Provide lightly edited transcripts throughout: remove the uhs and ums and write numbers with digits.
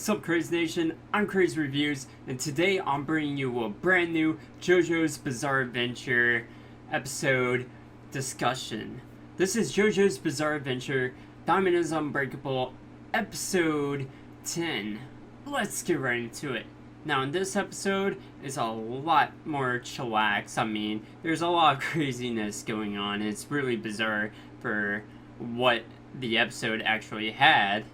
What's up, Crazed Nation? I'm Crazed Reviews, and today I'm bringing you a brand new JoJo's Bizarre Adventure episode discussion. This is JoJo's Bizarre Adventure, Is Unbreakable, episode 10. Let's get right into it. Now, in this episode, it's a lot more chillax. I mean, there's a lot of craziness going on. It's really bizarre for what the episode actually had,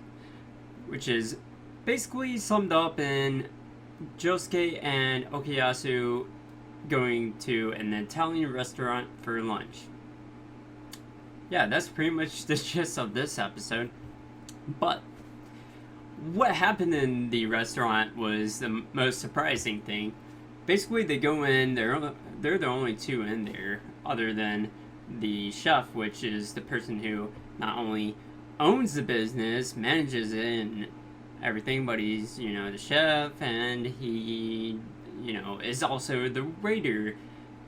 which is basically summed up in Josuke and Okuyasu going to an Italian restaurant for lunch. Yeah, that's pretty much the gist of this episode. But what happened in the restaurant was the most surprising thing. Basically, they go in, they're the only two in there, other than the chef, which is the person who not only owns the business, manages it, and everything, but he's, the chef, and he, is also the waiter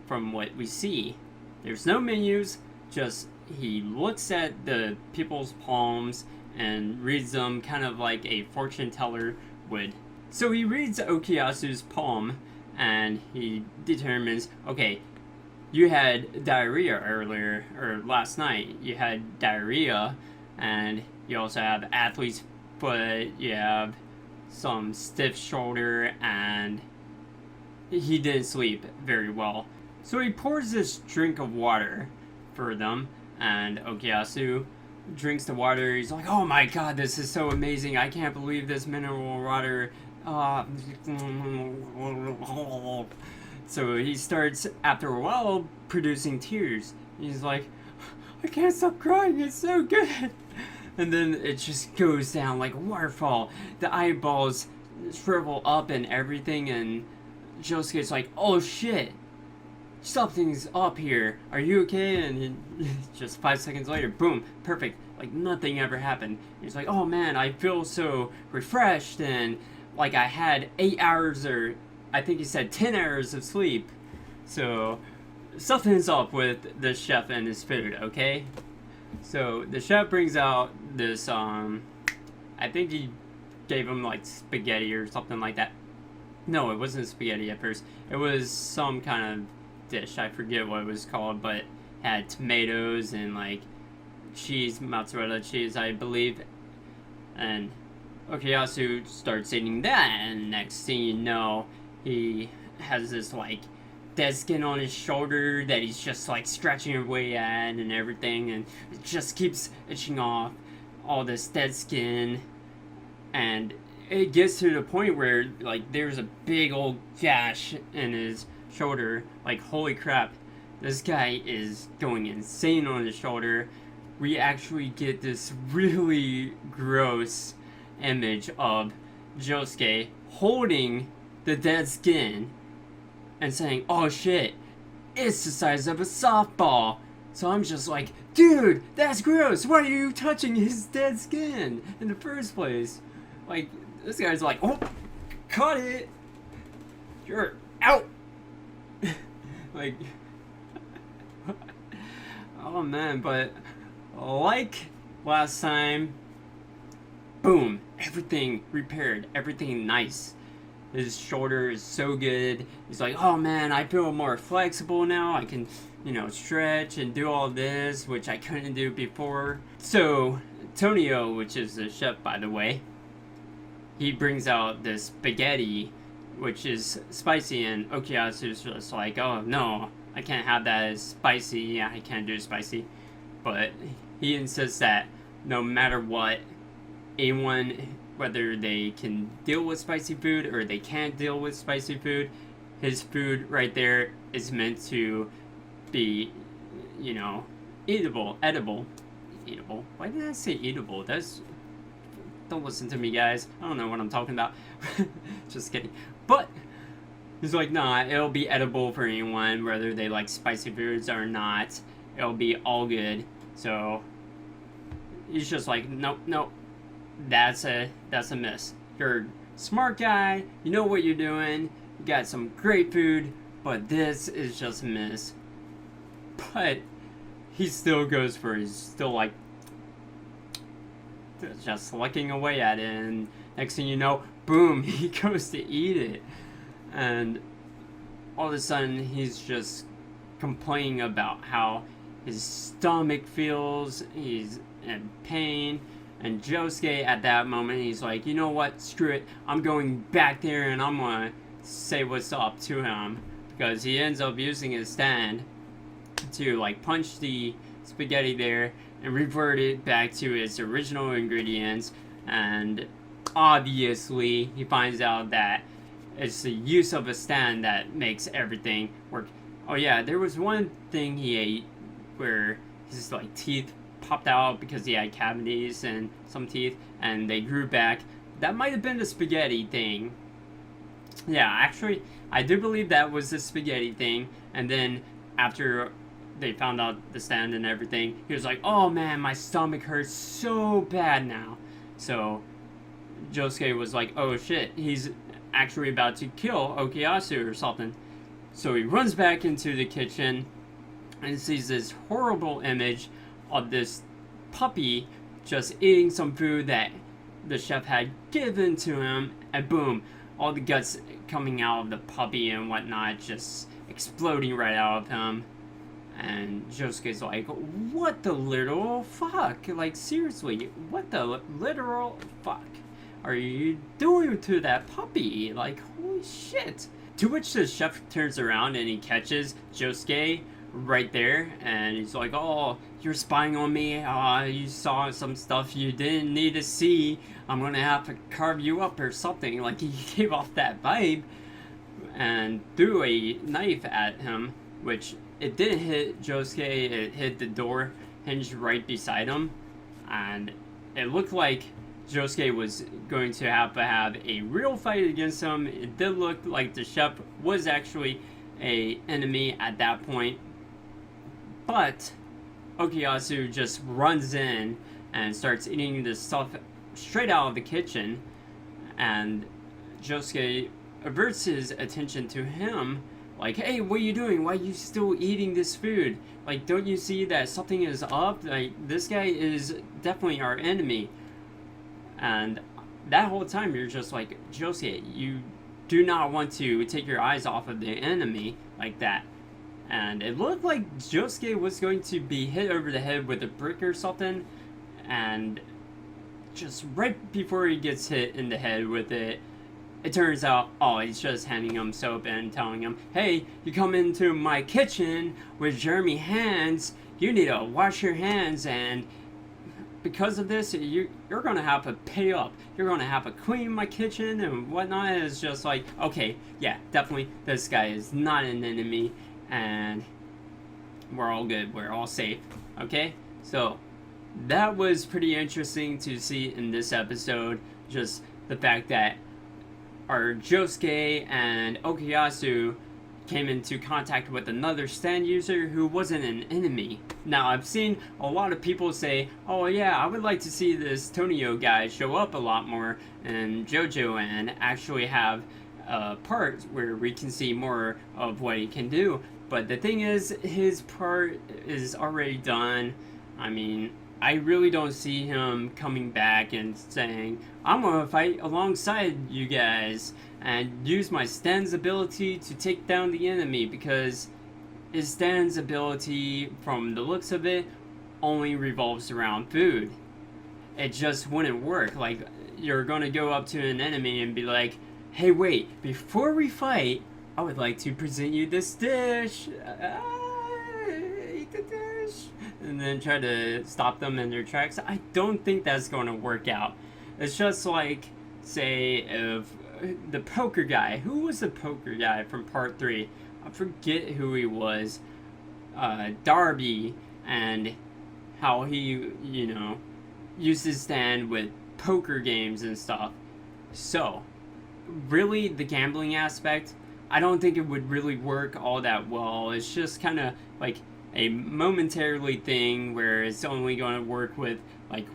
from what we see. There's no menus, just he looks at the people's palms and reads them kind of like a fortune teller would. So he reads Okuyasu's palm, and he determines, okay, you had diarrhea earlier, or last night, you had diarrhea, and you also have athlete's foot, you have some stiff shoulder, and he didn't sleep very well. So he pours this drink of water for them, and Okuyasu drinks the water. He's like, oh my god, this is so amazing, I can't believe this mineral water. So he starts, after a while, producing tears. He's like, I can't stop crying, it's so good. And then it just goes down like a waterfall. The eyeballs shrivel up and everything, and Josuke's like, oh shit, something's up here. Are you okay? And just 5 seconds later, boom, perfect. Like nothing ever happened. He's like, oh man, I feel so refreshed, and like I had 8 hours, or I think he said 10 hours of sleep. So something's up with the chef and his food, okay? So the chef brings out this, I think he gave him like spaghetti or something like that. No, it wasn't spaghetti at first. It was some kind of dish. I forget what it was called, but had tomatoes and like cheese, mozzarella cheese, I believe. And Okuyasu starts eating that, and next thing you know, he has this like dead skin on his shoulder that he's just like scratching away at and everything, and it just keeps itching off all this dead skin, and it gets to the point where like there's a big old gash in his shoulder. Like, holy crap, this guy is going insane on his shoulder. We actually get this really gross image of Josuke holding the dead skin and saying, oh shit, it's the size of a softball. So I'm just like, dude, that's gross. Why are you touching his dead skin in the first place? Like, this guy's like, oh, cut it. You're out. Like, oh man, but like last time, boom, everything repaired, everything nice. His shoulder is so good. He's like, oh man, I feel more flexible now. I can, stretch and do all this, which I couldn't do before. So, Tonio, which is the chef, by the way, he brings out this spaghetti, which is spicy, and Okuyasu's just like, oh no, I can't have that as spicy. Yeah, I can't do spicy. But he insists that no matter what, anyone, whether they can deal with spicy food or they can't deal with spicy food, his food right there is meant to be, edible. Why did I say eatable? Don't listen to me, guys. I don't know what I'm talking about. Just kidding. But he's like, nah, it'll be edible for anyone, whether they like spicy foods or not. It'll be all good. So he's just like, nope. That's a miss. You're a smart guy, you know what you're doing, you got some great food, but this is just a miss. But he still goes for it. He's still like, just looking away at it, and next thing you know, boom, he goes to eat it. And all of a sudden, he's just complaining about how his stomach feels, he's in pain. And Josuke, at that moment, he's like, you know what, screw it, I'm going back there and I'm gonna say what's up to him. Because he ends up using his stand to like punch the spaghetti there and revert it back to its original ingredients. And obviously, he finds out that it's the use of a stand that makes everything work. Oh yeah, there was one thing he ate where his like teeth popped out because he had cavities and some teeth, and they grew back. That might have been the spaghetti thing. Yeah, actually, I do believe that was the spaghetti thing. And then after they found out the stand and everything, he was like, oh man, my stomach hurts so bad now. So Josuke was like, oh shit, he's actually about to kill Okuyasu or something. So he runs back into the kitchen and sees this horrible image of this puppy just eating some food that the chef had given to him, and boom, all the guts coming out of the puppy and whatnot, just exploding right out of him. And Josuke's like, what the literal fuck? Like, seriously, what the literal fuck are you doing to that puppy? Like, holy shit. To which the chef turns around and he catches Josuke right there, and he's like, oh, you're spying on me, you saw some stuff you didn't need to see, I'm gonna have to carve you up or something. Like, he gave off that vibe and threw a knife at him, which it didn't hit Josuke, it hit the door hinge right beside him, and it looked like Josuke was going to have a real fight against him. It did look like the chef was actually a enemy at that point. But Okuyasu just runs in and starts eating this stuff straight out of the kitchen, and Josuke averts his attention to him, like, hey, what are you doing? Why are you still eating this food? Like, don't you see that something is up? Like, this guy is definitely our enemy. And that whole time you're just like, Josuke, you do not want to take your eyes off of the enemy like that. And it looked like Josuke was going to be hit over the head with a brick or something, and just right before he gets hit in the head with it, it turns out, oh, he's just handing him soap and telling him, hey, you come into my kitchen with germy hands, you need to wash your hands, and because of this, you're going to have to pay up. You're going to have to clean my kitchen and whatnot. And it's just like, okay, yeah, definitely, this guy is not an enemy, and we're all good. We're all safe, okay? So that was pretty interesting to see in this episode, just the fact that our Josuke and Okuyasu came into contact with another stand user who wasn't an enemy. Now, I've seen a lot of people say, oh yeah, I would like to see this Tonio guy show up a lot more in JoJo and actually have a part where we can see more of what he can do. But the thing is, his part is already done. I mean, I really don't see him coming back and saying, I'm gonna fight alongside you guys and use my Stan's ability to take down the enemy, because his Stan's ability, from the looks of it, only revolves around food. It just wouldn't work. Like, you're gonna go up to an enemy and be like, hey, wait, before we fight, I would like to present you this dish. Eat the dish. And then try to stop them in their tracks. I don't think that's going to work out. It's just like, say, if the poker guy. Who was the poker guy from part 3? I forget who he was. Darby, and how he, used his stand with poker games and stuff. So, really, the gambling aspect, I don't think it would really work all that well. It's just kind of like a momentarily thing where it's only going to work with like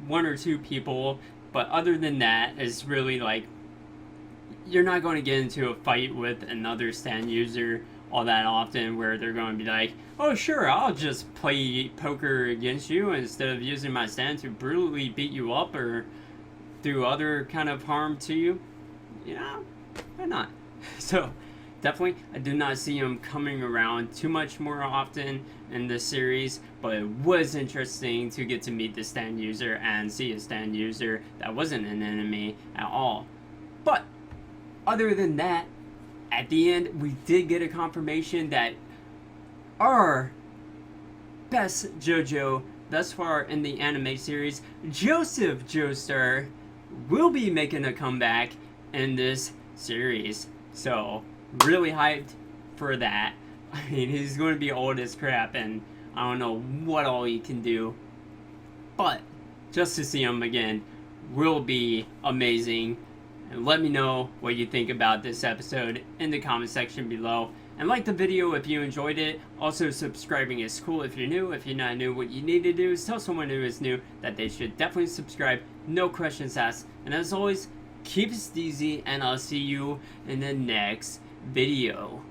1 or 2 people, but other than that, it's really like you're not going to get into a fight with another stand user all that often where they're going to be like, oh sure, I'll just play poker against you instead of using my stand to brutally beat you up or do other kind of harm to you. You know, why not? So definitely, I do not see him coming around too much more often in this series, but it was interesting to get to meet the stand user and see a stand user that wasn't an enemy at all. But other than that, at the end, we did get a confirmation that our best JoJo thus far in the anime series, Joseph Joestar, will be making a comeback in this series. So, really hyped for that. I mean, he's going to be old as crap, and I don't know what all he can do. But, just to see him again will be amazing. And let me know what you think about this episode in the comment section below. And like the video if you enjoyed it. Also, subscribing is cool if you're new. If you're not new, what you need to do is tell someone who is new that they should definitely subscribe. No questions asked. And as always, keep it easy, and I'll see you in the next video.